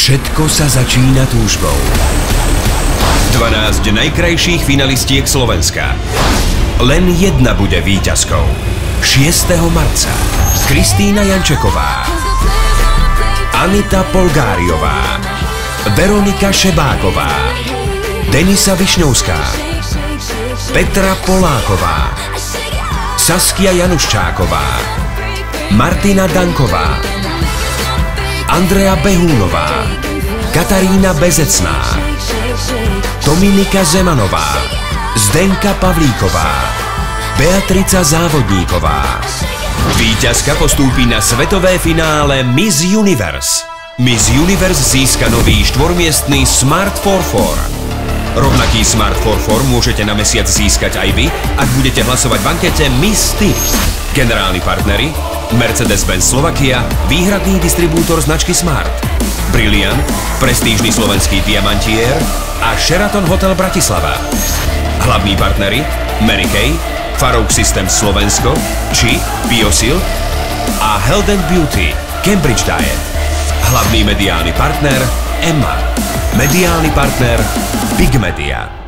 Všetko sa začína túžbou. 12 najkrajších finalistiek Slovenska. Len jedna bude víťazkou. 6. marca Kristína Jančeková, Anita Polgáriová, Veronika Šebáková, Denisa Višňovská, Petra Poláková, Saskia Januščáková, Martina Danková, Andrea Behúnová, Katarína Bezecná, Dominika Zemanová, Zdenka Pavlíková, Beatrica Závodníková. Víťazka postúpi na svetové finále Miss Universe. Miss Universe získa nový štvormiestny Smart 4-4. Rovnaký Smart 4-4 môžete na mesiac získať aj vy, ak budete hlasovať v ankete Miss Tips. Generálni partneri Mercedes-Benz Slovakia, výhradný distribútor značky Smart, Brilliant, prestížny slovenský diamantier a Sheraton Hotel Bratislava. Hlavní partneri Mary Kay, Farouk Systems Slovensko, či Biosil a Health & Beauty, Cambridge Diet. Hlavný mediálny partner Emma. Mediálny partner Big Media.